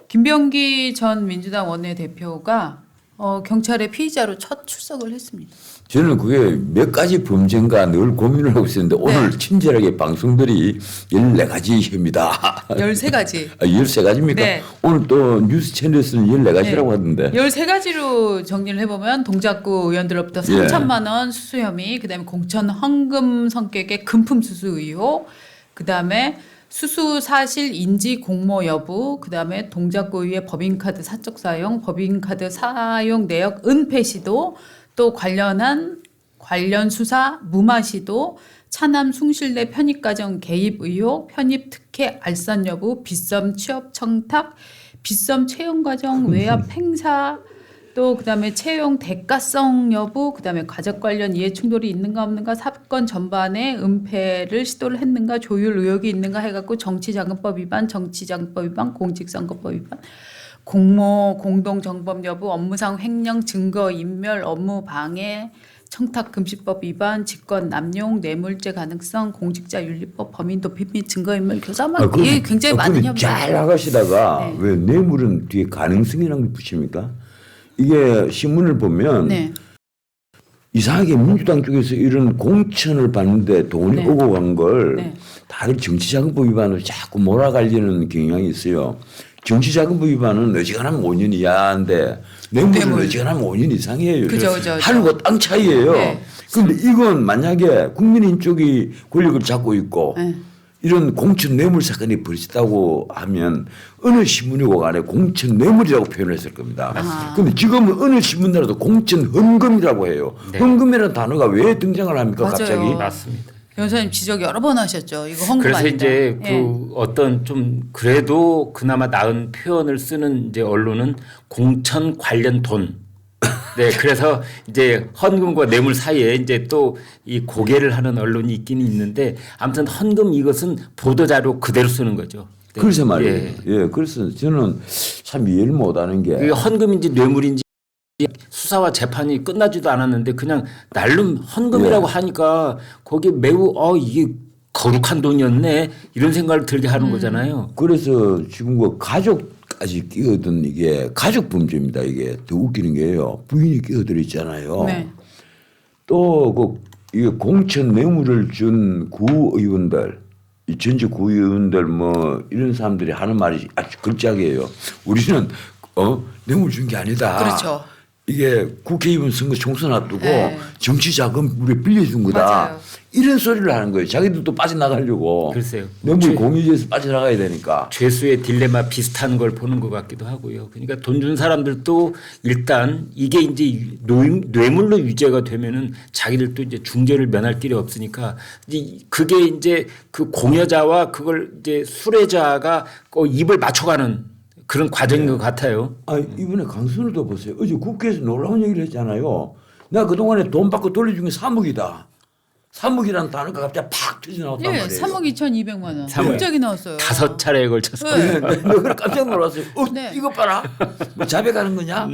김병기 전 민주당 원내대표가 경찰의 피의자로 첫 출석을 했습니다. 저는 그게 몇 가지 범죄인가 늘 고민을 하고 있었는데 오늘 친절하게 방송들이 14가지 혐의다. 13가지. 13가지입니까? 네. 오늘 또 뉴스 채널에서는 14가지라고 하던데. 13가지로 정리를 해보면 동작구 의원들로부터 3천만 원 수수 혐의, 그다음에 공천 헌금 성격의 금품 수수 의혹, 그다음에 수수 사실 인지 공모 여부, 그다음에 동작구의회 법인카드 사적 사용, 법인카드 사용 내역 은폐 시도, 또 관련 수사 무마 시도, 차남 숭실내 편입과정 개입 의혹, 편입 특혜 알선 여부, 빗썸 취업 청탁, 빗썸 채용 과정 외압 행사, 또 그다음에 채용 대가성 여부, 그다음에 가족 관련 이해 충돌이 있는가 없는가, 사건 전반에 은폐를 시도를 했는가, 조율 의혹이 있는가 해갖고 정치자금법 위반, 공직선거법 위반, 공모 공동정범 여부, 업무상 횡령, 증거 인멸, 업무 방해, 청탁금지법 위반, 직권 남용, 뇌물죄 가능성, 공직자윤리법, 범인도피 및 증거인멸 교사만 이게 굉장히 많은 혐의. 잘 나가시다가 왜 뇌물은 뒤에 가능성이라는 걸 붙입니까? 이게 신문을 보면 이상하게 민주당 쪽에서 이런 공천을 받는데 돈이 오고 간 걸 다들 정치자금법 위반으로 자꾸 몰아가려는 경향이 있어요. 정치자금법 위반은 어지간하면 5년 이하인데 뇌물은 어지간하면 5년 이상이에요. 그죠. 하늘과 땅 차이예요. 그런데 이건 만약에 국민의힘 쪽이 권력을 잡고 있고 이런 공천 뇌물 사건이 벌어졌다고 하면 어느 신문이고 간에 공천 뇌물이라고 표현했을 겁니다. 그런데 지금은 어느 신문이라도 공천 헌금이라고 해요. 헌금이라는 단어가 왜 등장을 합니까? 맞아요. 갑자기? 맞습니다. 변호사님 지적 여러 번 하셨죠. 이거 헌금 그래서 아니다. 이제 그 어떤 좀 그래도 그나마 나은 표현을 쓰는 이제 언론은 공천 관련 돈. 네, 그래서 이제 헌금과 뇌물 사이에 이제 또 이 고개를 하는 언론이 있긴 있는데 아무튼 헌금 이것은 보도자료 그대로 쓰는 거죠. 네. 그래서 말이에요. 그래서 저는 참 이해를 못하는 게 그게 헌금인지 뇌물인지 수사와 재판이 끝나지도 않았는데 그냥 날름 헌금이라고 하니까 거기에 매우 이게 거룩한 돈이었네 이런 생각을 들게 하는 거잖아요. 그래서 지금 그 가족까지 끼어든 이게 가족 범죄입니다. 이게 더 웃기는 게요. 부인이 끼어들어 있잖아요. 또 이게 공천 뇌물을 준 구의원들, 이 전직 구의원들 뭐 이런 사람들이 하는 말이 아주 걸작이에요. 우리는 뇌물 준 게 아니다. 그렇죠. 이게 국회의원 선거 총선 앞두고 정치 자금 우리 빌려준 거다. 맞아요. 이런 소리를 하는 거예요. 자기들도 빠져나가려고. 글쎄요. 뇌물 공유제에서 빠져나가야 되니까. 죄수의 딜레마 비슷한 걸 보는 것 같기도 하고요. 그러니까 돈 준 사람들도 일단 이게 이제 뇌물로 유죄가 되면은 자기들도 이제 중죄를 면할 길이 없으니까 그게 이제 그 공여자와 그걸 이제 수뢰자가 입을 맞춰가는 그런 과정인 것 같아요. 이번에 강선우도 보세요. 어제 국회에서 놀라운 얘기를 했잖아요. 나 그동안에 돈 받고 돌려준 게 3억이다. 3억이라는 단어가 갑자기 팍 터져나왔단 말이에요. 3억 2,200만 원. 3억. 갑자기 나왔어요. 5차례에 걸쳐서. 내가 깜짝 놀랐어요. 이거 봐라. 뭐 자백하는 거냐?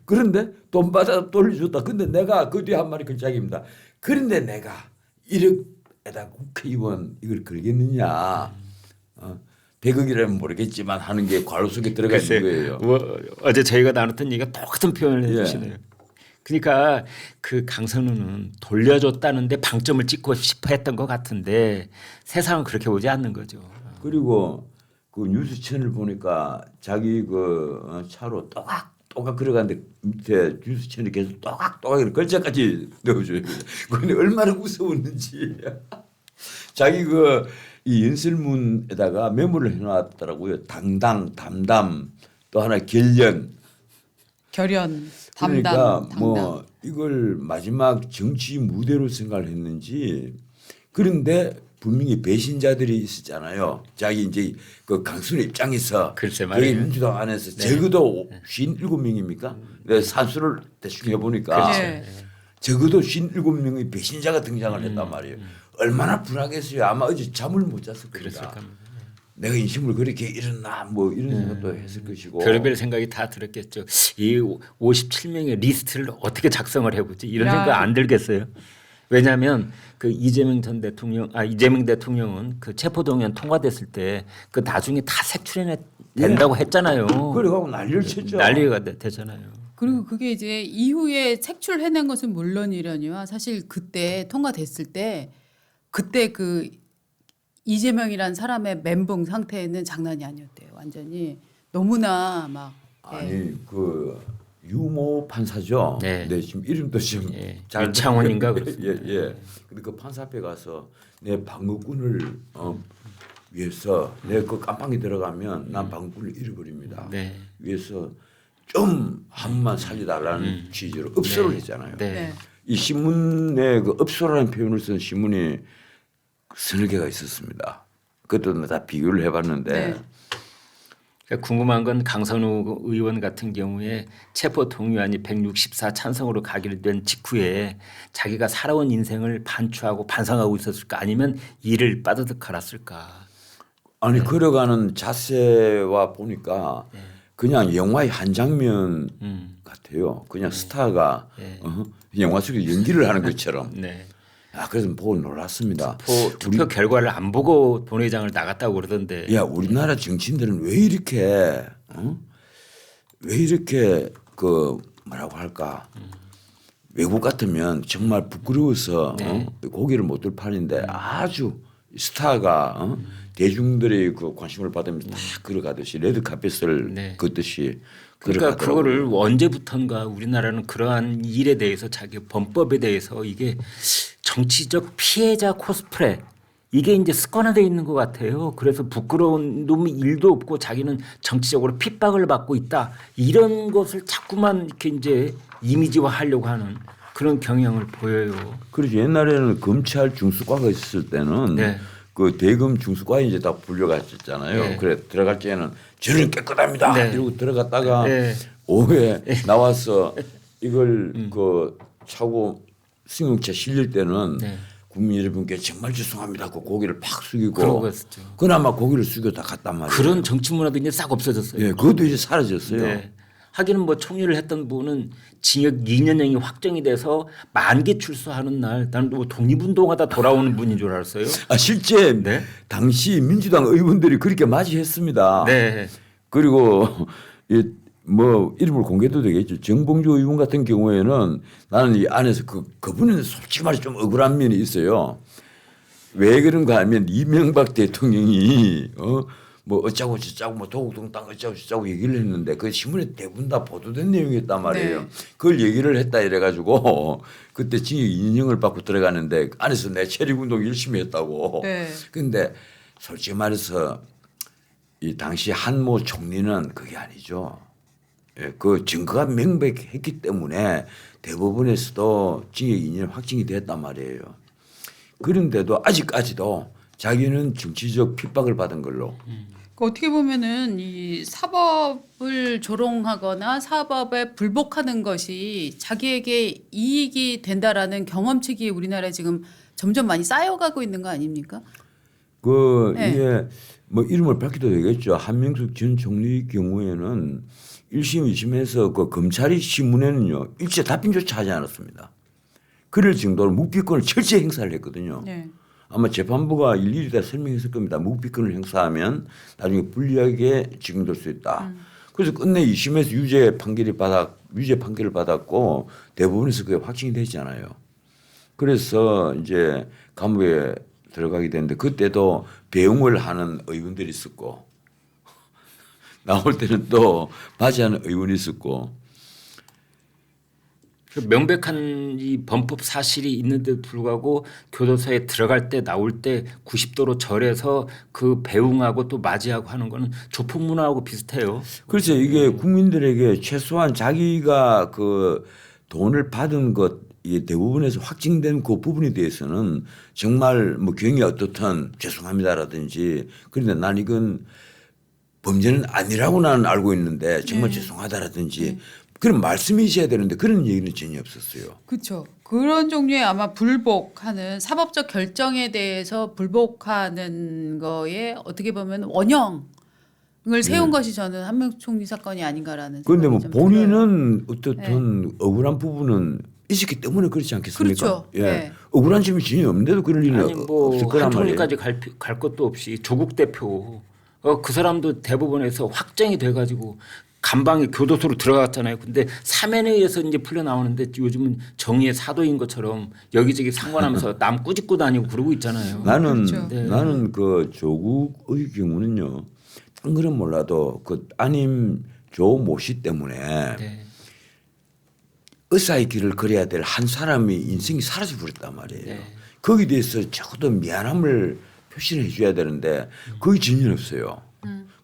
그런데 돈 받아 돌려줬다. 근데 내가 그 뒤에 한 말이 걸작입니다. 그런데 내가 1억에다 국회의원 이걸 걸겠느냐. 100억이라면 모르겠지만 하는 게 괄호 속에 들어가 있는 거예요. 어제 저희가 나눴던 얘기가 똑같은 표현을 해주시네요. 그러니까 그 강선우는 돌려줬다는데 방점을 찍고 싶어 했던 것 같은데 세상은 그렇게 보지 않는 거죠. 그리고 그 뉴스 채널 보니까 자기 그 차로 또각 걸어가는데 밑에 뉴스 채널이 계속 또각 이렇게 글자까지 넣어줘요. 그런데 얼마나 무서웠는지. 자기 이 연설문에다가 메모를 해놨더라고요. 당당, 담담, 또 하나 결연. 그러니까 담당. 뭐 이걸 마지막 정치 무대로 생각을 했는지 그런데 분명히 배신자들이 있었잖아요. 자기 이제 그 강순의 입장에서 글쎄 저희 말이에요. 민주당 안에서 적어도 57명입니까? 내가 산수를 대충 해보니까 네. 적어도 57명의 배신자가 등장을 했단 말이에요. 얼마나 불안했어요. 아마 어제 잠을 못 잤을 그랬을 겁니다. 겁니다. 내가 인심을 그렇게 잃었나 뭐 이런 생각도 했을 것이고. 별의별 생각이 다 들었겠죠. 이 57명의 리스트를 어떻게 작성을 해보지 이런 야. 생각 안 들겠어요. 왜냐하면 그 이재명 대통령은 그 체포동의안 통과됐을 때 그 나중에 다 색출해 된다고 했잖아요. 그래가고 난리를 쳤죠. 난리가 되잖아요. 그리고 그게 이제 이후에 색출해낸 것은 물론이려니와 사실 그때 통과됐을 때 그때 그 이재명이란 사람의 멘붕 상태는 장난이 아니었대요. 완전히 너무나 막 아니 그 유모 판사죠. 네. 네, 지금 이름도 지금 예. 잘 윤창원인가 예, 그렇습니다. 예. 근데 그 판사 앞에 가서 내 방어꾼을 위해서 내 그 깜빵에 들어가면 난 방어꾼을 잃어버립니다. 네. 위해서 좀 한 번만 살려달라는 취지로 읍소를 했잖아요. 네. 네. 이 신문에 그 읍소라는 표현을 쓴 신문이 서너 개가 있었습니다. 그것도 다 비교를 해봤는데 네. 그러니까 궁금한 건 강선우 의원 같은 경우에 체포 동의안이 164 찬성으로 가기로 된 직후에 자기가 살아온 인생을 반추하고 반성하고 있었을까 아니면 이를 빠드득 갈았을까. 아니 걸어가는 자세와 보니까 그냥 영화의 한 장면 같아요. 그냥 스타가 영화 속에 연기를 하는 것처럼. 네. 아 그래서 보고 놀랐습니다. 투표 결과를 안 보고 본회의장을 나갔다고 그러던데. 야 우리나라 정치인들은 왜 이렇게 왜 이렇게 그 뭐라고 할까 외국 같으면 정말 부끄러워서 고개를 못 들 판인데 아주 스타가 대중들의 그 관심을 받으면서 다 걸어가듯이 레드 카펫을 네. 걷듯이 그러니까 걸어가더라고요. 그거를 언제부턴가 우리나라는 그러한 일에 대해서 자기 범법에 대해서 이게 정치적 피해자 코스프레 이게 이제 습관화되어 있는 것 같아요. 그래서 부끄러운 놈이 일도 없고 자기는 정치적으로 핍박을 받고 있다 이런 것을 자꾸만 이렇게 이제 이미지화하려고 하는 그런 경향을 보여요. 그렇죠. 옛날에는 검찰 중수과가 있었을 때는 네. 그 대검 중수과에 이제 다 불려갔었잖아요. 네. 그래 들어갈 때는 저는 깨끗합니다. 네. 이러고 들어갔다가 네. 오후에 나와서 이걸 그 차고 승용차 실릴 때는 네. 국민 여러분께 정말 죄송합니다. 그 고개를 팍 숙이고 그러고 했었죠. 그나마 고개를 숙여 다 갔단 말이에요. 그런 정치 문화도 이제 싹 없어졌어요. 예, 그것도 이제 사라졌어요. 네. 하기는 뭐 총리를 했던 분은 징역 2년형이 확정이 돼서 만기 출소하는 날 나는 뭐 독립운동하다 돌아오는 분인 줄 알았어요. 아 실제 네. 당시 민주당 의원들이 그렇게 맞이했습니다. 네. 그리고 뭐 이름을 공개도 되겠죠. 정봉주 의원 같은 경우에는 나는 이 안에서 그분은 솔직히 말해 좀 억울한 면이 있어요. 왜 그런가 하면 이명박 대통령이 뭐 어쩌고 저쩌고 뭐 도곡동 땅 어쩌고 저쩌고 얘기를 했는데 그 신문에 대부분 다 보도된 내용이었단 말이에요. 네. 그걸 얘기를 했다 이래가지고 그때 징역 2년을 받고 들어가는데 안에서 내 체력운동 열심히 했다고. 네. 근데 솔직히 말해서 이 당시 한모 총리는 그게 아니죠. 예, 그 증거가 명백했기 때문에 대법원에서도 징역 2년 확정이 됐단 말이에요. 그런데도 아직까지도 자기는 정치적 핍박을 받은 걸로. 그 어떻게 보면은 이 사법을 조롱하거나 사법에 불복하는 것이 자기에게 이익이 된다라는 경험치기 우리나라에 지금 점점 많이 쌓여가고 있는 거 아닙니까? 네. 이게 뭐 이름을 밝혀도 되겠죠. 한명숙 전 총리 경우에는 1심, 2심에서 그 검찰이 신문에는요 일체 답변조차 하지 않았습니다. 그럴 정도로 묵비권을 철저히 행사를 했거든요. 네. 아마 재판부가 일일이 다 설명했을 겁니다. 묵비권을 행사하면 나중에 불리하게 적용될 수 있다. 그래서 끝내 2심에서 유죄 판결을 받았고 대법원에서 그게 확정이 되잖아요. 그래서 이제 감옥에 들어가게 됐는데 그때도 배웅을 하는 의원들이 있었고 나올 때는 또 맞이하는 의원이 있었고 명백한 이 범법 사실이 있는데도 불구하고 교도소에 들어갈 때 나올 때 90도로 절해서 그 배웅하고 또 맞이하고 하는 거는 조폭 문화하고 비슷해요. 그렇죠. 이게 국민들에게 최소한 자기가 그 돈을 받은 것 이 대부분에서 확증된 그 부분에 대해서는 정말 뭐 경위 어떻든 죄송합니다라든지 그런데 난 이건 범죄는 아니라고 나는 알고 있는데 정말 죄송하다라든지 그런 말씀이 있어야 되는데 그런 얘기는 전혀 없었어요. 그렇죠. 그런 종류의 아마 불복하는 사법적 결정에 대해서 불복하는 거에 어떻게 보면 원형을 세운 것이 저는 한명 총리 사건이 아닌가라는 그런데 뭐 생각이 좀 들어요. 본인은 어떻든 억울한 부분은 있었기 때문에 그렇지 않겠습니까? 그렇죠. 예. 네. 억울한 점이 전혀 없는데도 그럴 일은 아니 뭐 없을 거란 말이에요. 한총리까지 갈 것도 없이 조국 대표 그 사람도 대법원에서 확정이 돼가지고 감방에 교도소로 들어갔잖아요. 근데 사면에 의해서 이제 풀려 나오는데 요즘은 정의의 사도인 것처럼 여기저기 상관하면서 남 꾸짖고 다니고 그러고 있잖아요. 나는 그렇죠. 나는 그 조국의 경우는요. 딴 거는 몰라도 그 따님 조모 씨 때문에 네. 의사의 길을 걸어야 될 한 사람이 인생이 사라져 버렸단 말이에요. 네. 거기에 대해서 적어도 미안함을 표시를 해줘야 되는데 거의 전혀 없어요.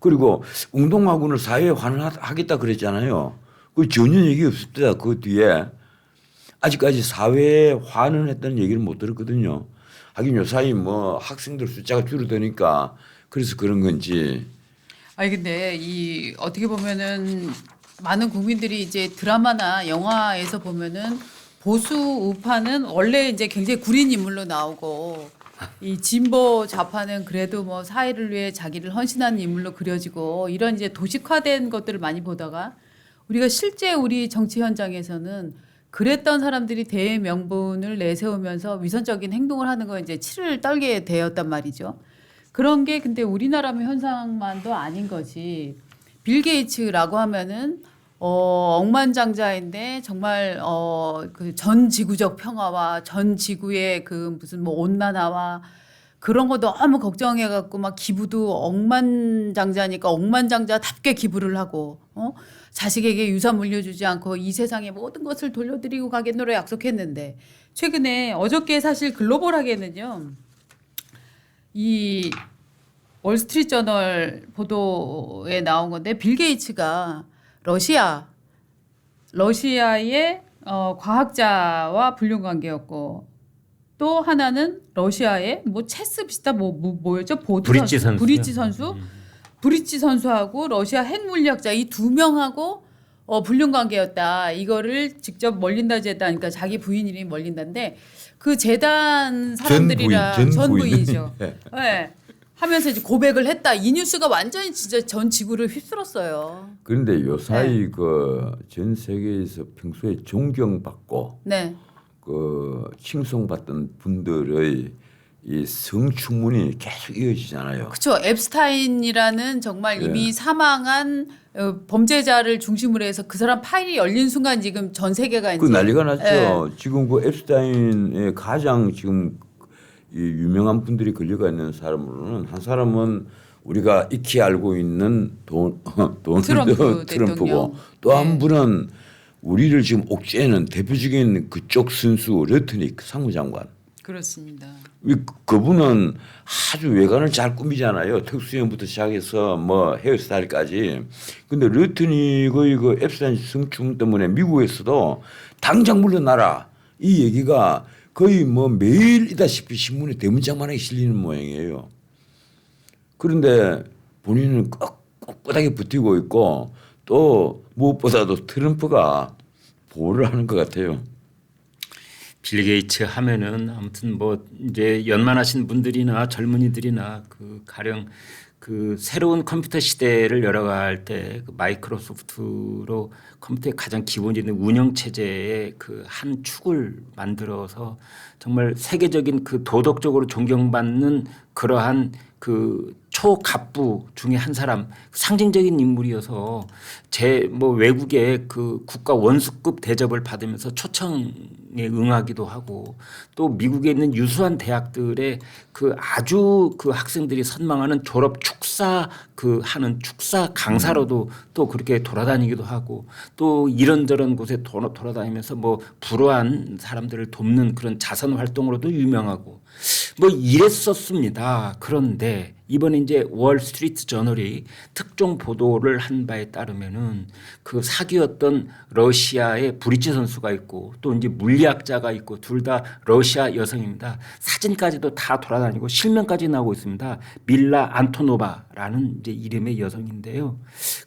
그리고 운동화군을 사회에 환원하겠다 그랬잖아요. 그 전혀 얘기 없었다. 그 뒤에 아직까지 사회에 환원했다는 얘기를 못 들었거든요. 하긴 요사이 뭐 학생들 숫자가 줄어드니까 그래서 그런 건지. 아니 근데 이 어떻게 보면은 많은 국민들이 이제 드라마나 영화에서 보면은 보수 우파는 원래 이제 굉장히 구린 인물로 나오고 이 진보 좌파는 그래도 뭐 사회를 위해 자기를 헌신하는 인물로 그려지고 이런 이제 도식화된 것들을 많이 보다가 우리가 실제 우리 정치 현장에서는 그랬던 사람들이 대명분을 내세우면서 위선적인 행동을 하는 거 이제 치를 떨게 되었단 말이죠. 그런 게 근데 우리나라의 현상만도 아닌 거지. 빌 게이츠라고 하면은 억만장자인데 정말 그 전 지구적 평화와 전 지구의 그 무슨 뭐 온난화와 그런 거 너무 걱정해 갖고 막 기부도 억만장자니까 억만장자답게 기부를 하고 자식에게 유산 물려주지 않고 이 세상의 모든 것을 돌려드리고 가겠노라 약속했는데 최근에 어저께 사실 글로벌하게는요. 이 월스트리트 저널 보도에 나온 건데 빌 게이츠가 러시아의 과학자와 불륜 관계였고 또 하나는 러시아의 뭐 체스 비슷한 뭐였죠? 브릿지 선수. 브릿지 선수하고 러시아 핵 물리학자 이 두 명하고 불륜 관계였다. 이거를 직접 멀린다 재단, 그러니까 자기 부인이 멀린다인데 그 재단 사람들이랑 전 부인이죠. 네. 하면서 이제 고백을 했다. 이 뉴스가 완전히 진짜 전 지구를 휩쓸었어요. 그런데 요사이 그 전 세계에서 평소에 존경받고 네. 그 칭송받던 분들의 이 성추문이 계속 이어지잖아요. 그렇죠. 앱스타인이라는 정말 이미 사망한 범죄자를 중심으로 해서 그 사람 파일이 열린 순간 지금 전 세계가 이제 그 난리가 났죠. 지금 그 앱스타인의 가장 지금 이 유명한 분들이 걸려가 있는 사람으로는 한 사람은 우리가 익히 알고 있는 트럼프고 또 한 분은 우리를 지금 옥죄는 대표적인 그쪽 선수 러트닉 상무장관. 그렇습니다. 그분은 아주 외관을 잘 꾸미잖아요. 특수형부터 시작해서 뭐 헤어스타일까지. 근데 러트닉의 그 앱스타인 성추문 때문에 미국에서도 당장 물러나라 이 얘기가 거의 뭐 매일이다시피 신문에 대문짝만하게 실리는 모양이에요. 그런데 본인은 꿋꿋하게 버티고 있고 또 무엇보다도 트럼프가 보호를 하는 것 같아요. 빌 게이츠 하면은 아무튼 뭐 이제 연만하신 분들이나 젊은이들이나 그 가령 그 새로운 컴퓨터 시대를 열어갈 때 그 마이크로소프트로 컴퓨터의 가장 기본적인 운영 체제의 그 한 축을 만들어서 정말 세계적인 그 도덕적으로 존경받는 그러한 그 초갑부 중에 한 사람 상징적인 인물이어서 뭐 외국의 그 국가 원수급 대접을 받으면서 초청에 응하기도 하고 또 미국에 있는 유수한 대학들의 그 아주 그 학생들이 선망하는 졸업 축사 그 하는 축사 강사로도 또 그렇게 돌아다니기도 하고 또 이런저런 곳에 돌아다니면서 뭐 불우한 사람들을 돕는 그런 자선 활동으로도 유명하고 뭐 이랬었습니다. 그런데 이번에 이제 월스트리트 저널이 특종 보도를 한 바에 따르면은 그 사귀었던 러시아의 브릿지 선수가 있고 또 이제 물리학자가 있고 둘 다 러시아 여성입니다. 사진까지도 다 돌아다니고 실명까지 나오고 있습니다. 밀라 안토노바라는 이제 이름의 여성인데요.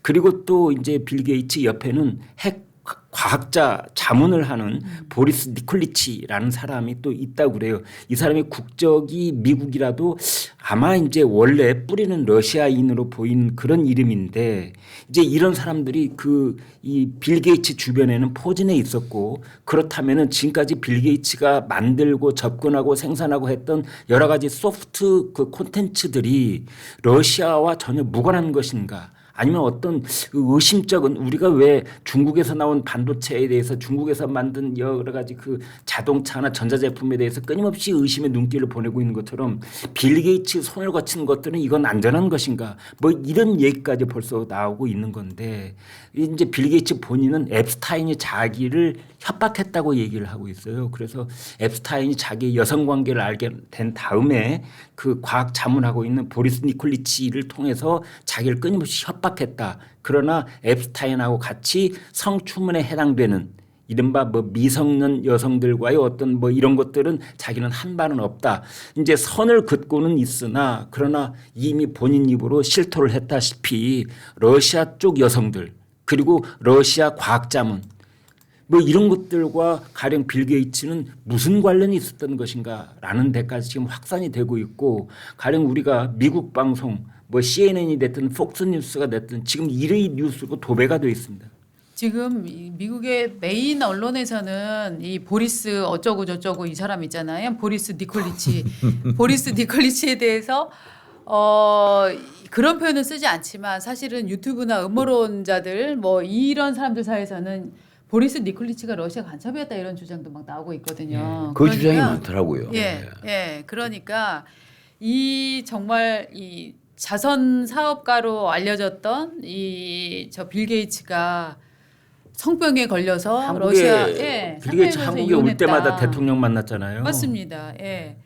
그리고 또 이제 빌 게이츠 옆에는 핵 과학자 자문을 하는 보리스 니콜리치라는 사람이 또 있다고 그래요. 이 사람의 국적이 미국이라도 아마 이제 원래 뿌리는 러시아인으로 보이는 그런 이름인데 이제 이런 사람들이 그 이 빌 게이츠 주변에는 포진해 있었고 그렇다면은 지금까지 빌 게이츠가 만들고 접근하고 생산하고 했던 여러 가지 소프트 그 콘텐츠들이 러시아와 전혀 무관한 것인가? 아니면 어떤 의심적인 우리가 왜 중국에서 나온 반도체에 대해서 중국에서 만든 여러 가지 그 자동차나 전자제품에 대해서 끊임없이 의심의 눈길을 보내고 있는 것처럼 빌 게이츠 손을 거친 것들은 이건 안전한 것인가 뭐 이런 얘기까지 벌써 나오고 있는 건데 이제 빌 게이츠 본인은 앱스타인이 자기를 협박했다고 얘기를 하고 있어요. 그래서 앱스타인이 자기의 여성 관계를 알게 된 다음에 그 과학 자문하고 있는 보리스 니콜리치를 통해서 자기를 끊임없이 협박했다. 그러나 앱스타인하고 같이 성추문에 해당되는 이른바 뭐 미성년 여성들과의 어떤 뭐 이런 것들은 자기는 한 바는 없다. 이제 선을 긋고는 있으나 그러나 이미 본인 입으로 실토를 했다시피 러시아 쪽 여성들 그리고 러시아 과학자문 뭐 이런 것들과 가령 빌 게이츠는 무슨 관련이 있었던 것인가라는 데까지 지금 확산이 되고 있고 가령 우리가 미국 방송 뭐 CNN이 됐든 폭스뉴스가 됐든 지금 1위 뉴스로 도배가 되어 있습니다. 지금 이 미국의 메인 언론에서는 이 보리스 어쩌고 저쩌고 이 사람 있잖아요. 보리스 니콜리치. 보리스 니콜리치에 대해서 그런 표현은 쓰지 않지만 사실은 유튜브나 음모론자들 뭐 이런 사람들 사이에서는 보리스 니콜리치가 러시아 간첩이었다 이런 주장도 막 나오고 있거든요. 그 주장이 많더라고요. 예. 그러니까 이 정말 이 자선 사업가로 알려졌던 이 저 빌 게이츠가 성병에 걸려서 러시아에 빌 게이츠 한국에 올 때마다 대통령 만났잖아요. 맞습니다. 예.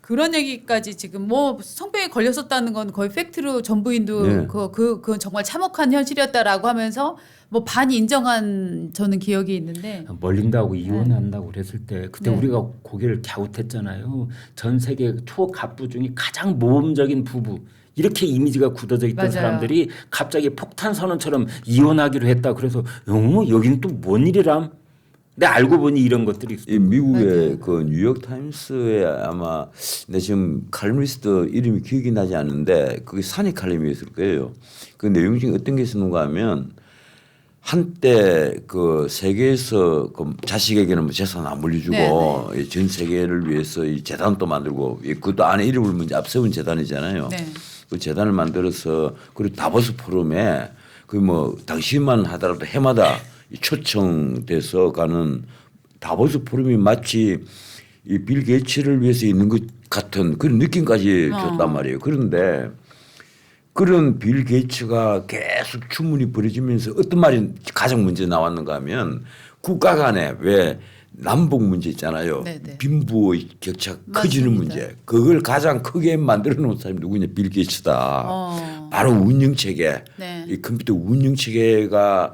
그런 얘기까지 지금 뭐 성병에 걸렸었다는 건 거의 팩트로 전부인도 그건 정말 참혹한 현실이었다라고 하면서 뭐 반 인정한 저는 기억이 있는데 멀린다고 이혼한다고 그랬을 때 그때 우리가 고개를 갸웃했잖아요. 전 세계 초갑부 중에 가장 모범적인 부부 이렇게 이미지가 굳어져 있던 사람들이 갑자기 폭탄 선언처럼 이혼하기로 했다. 그래서 여기는 또 뭔 일이람? 근데 알고 보니 이런 것들이 있어요. 미국의 그 뉴욕 타임스에 아마 내 지금 칼럼니스트 이름이 기억이 나지 않는데 그게 산의 칼럼이었을 거예요. 그 내용 중에 어떤 게 있었는가 하면 한때 그 세계에서 그 자식에게는 뭐 재산 안 물려주고 전 세계를 위해서 이 재단도 만들고 그것도 안에 이름을 먼저 앞세운 재단이잖아요. 그 재단을 만들어서 그리고 다보스 포럼에 그 뭐 당시만 하더라도 해마다 초청돼서 가는 다보스 포럼이 마치 이 빌 게이츠를 위해서 있는 것 같은 그런 느낌까지 줬단 말이에요. 그런데 그런 빌 게이츠가 계속 추문이 벌어지면서 어떤 말이 가장 먼저 나왔는가 하면 국가 간에 왜 남북 문제 있잖아요. 빈부의 격차 커지는 문제. 그걸 가장 크게 만들어 놓은 사람이 누구냐 빌 게이츠다. 바로 운영체계. 이 컴퓨터 운영체계가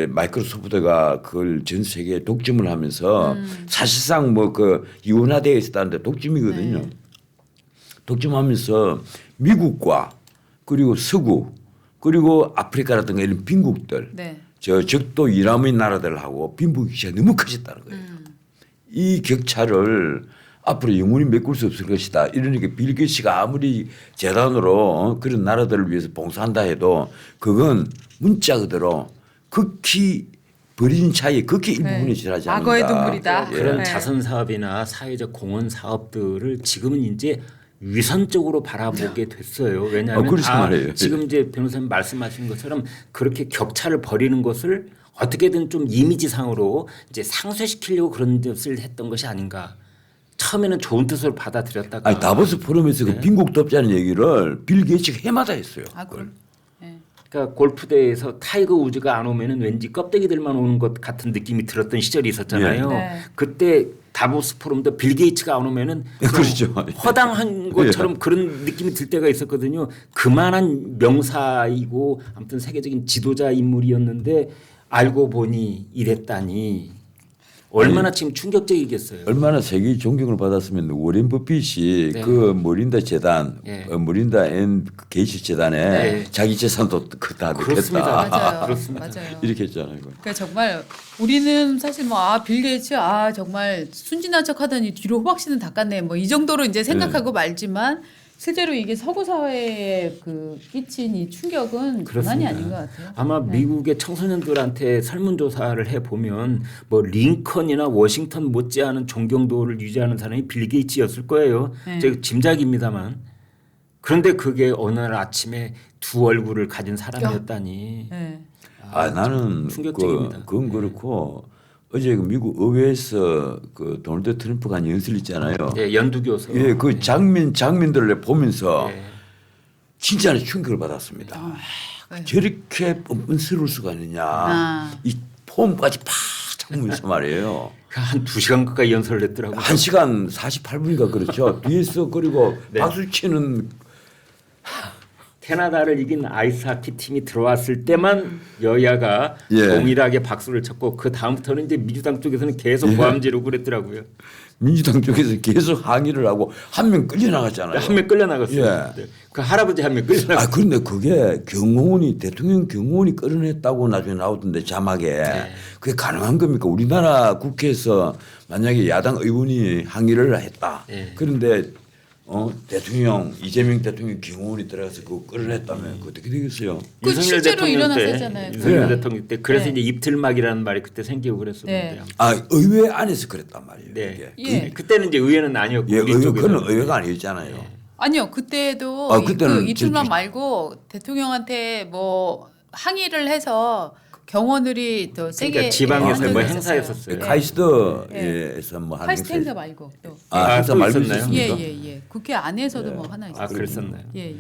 마이크로소프트가 그걸 전 세계에 독점을 하면서 사실상 뭐 그 이원화되어 있었다는데 독점이거든요. 독점하면서 미국과 그리고 서구 그리고 아프리카라든가 이런 빈국들 저 적도 이남의 나라들하고 빈부 격차가 너무 커졌다는 거예요. 이 격차를 앞으로 영원히 메꿀 수 없을 것이다. 이러니까 빌 게이츠가 아무리 재단으로 그런 나라들을 위해서 봉사한다 해도 그건 문자 그대로 극히 버린 차이 극히 일부분에 지나지 않는다. 악어의 동물이다. 그런 자선 사업이나 사회적 공헌 사업들을 지금은 이제 위선적으로 바라보게 됐어요. 왜냐하면 그렇지 말이에요. 지금 이제 변호사님 말씀하신 것처럼 그렇게 격차를 벌이는 것을 어떻게든 좀 이미지상으로 이제 상쇄시키려고 그런 것을 했던 것이 아닌가. 처음에는 좋은 뜻으로 받아들였다가 아니 다보스 포럼에서 그 빈국도 없자는 얘기를 빌 게이츠가 해마다 했어요. 아, 그럼. 네. 그러니까 골프대회에서 타이거 우즈가 안 오면은 왠지 껍데기들만 오는 것 같은 느낌이 들었던 시절이 있었잖아요. 네. 그때 다보스 포럼도 빌 게이츠가 안 오면은 그렇죠. 허당한 것처럼 그런 느낌이 들 때가 있었거든요. 그만한 명사이고 아무튼 세계적인 지도자 인물이었는데 알고 보니 이랬다니 얼마나 지금 충격적이겠어요. 얼마나 세계 존경을 받았으면 워렌 버핏이 네. 그 머린다 재단, 네. 머린다 앤 게이츠 재단에 네. 자기 재산도 다 그렇습니다. 넣겠다. 맞아요. 그렇습니다. 맞아요. 이렇게 했잖아요. 이거. 그러니까 정말 우리는 사실 빌 게이츠 정말 순진한 척하더니 뒤로 호박씨는 닦았네 뭐 이 정도로 이제 생각하고 말지만 실제로 이게 서구 사회에 그 끼친 이 충격은 장난이 아닌 것 같아요. 아마 미국의 청소년들한테 설문조사를 해보면 뭐 링컨이나 워싱턴 못지않은 존경도를 유지하는 사람이 빌 게이츠였을 거예요. 네. 제 짐작입니다만. 그런데 그게 어느 날 아침에 두 얼굴을 가진 사람이었다니. 네. 나는 충격적입니다. 그건 그렇고 어제 그 미국 의회에서 그 도널드 트럼프가 한 연설 있잖아요. 네, 연두교수. 예, 그 장면들을 보면서 네. 진짜 충격을 받았습니다. 네. 저렇게 뻔뻔스러울 수가 있느냐. 이 폼까지 팍 잡으면서 말이에요. 한 2시간 가까이 연설을 했더라고요. 1시간 48분인가 그렇죠. 뒤에서 그리고 네. 박수 치는 캐나다를 이긴 아이스하키 팀이 들어왔을 때만 여야가 예. 동일하게 박수를 쳤고 그 다음부터는 이제 민주당 쪽에서는 계속 고함 지르고 그랬더라고요. 민주당 쪽에서 계속 항의를 하고 한 명 끌려나갔잖아요. 한 명 끌려나갔어요. 예. 네. 그 할아버지 한 명 끌려나갔어요. 그런데 그게 대통령 경호원이 끌어냈다고 나중에 나오던데 자막에 그게 가능한 겁니까? 우리나라 국회에서 만약에 야당 의원이 항의를 했다. 네. 그런데 이재명 대통령 경호원이 들어가서 그거 끌어냈다면 그 어떻게 되겠어요? 그 윤석열 실제로 대통령 일어났었잖아요. 때, 윤석열 네. 대통령 때 그래서 네. 이제 입틀막이라는 말이 그때 생기고 그랬었는데. 네. 의회 안에서 그랬단 말이에요. 네. 그게. 예. 그때는 이제 의회는 아니었고 예, 우리 쪽에서는. 그건 의회가 아니었잖아요. 아니요, 그때도 그때는 그 이틀만 말고 대통령한테 뭐 항의를 해서 경호원들이 더 세게 그러니까 지방에서 한 뭐 적이 행사였었어요. 카이스트에서 뭐 하는 카이스트 행사 말고 또. 행사 또 말고 있었나요? 있었습니까? 예. 국회 안에서도 뭐 하나 있어요. 그랬었나요? 예.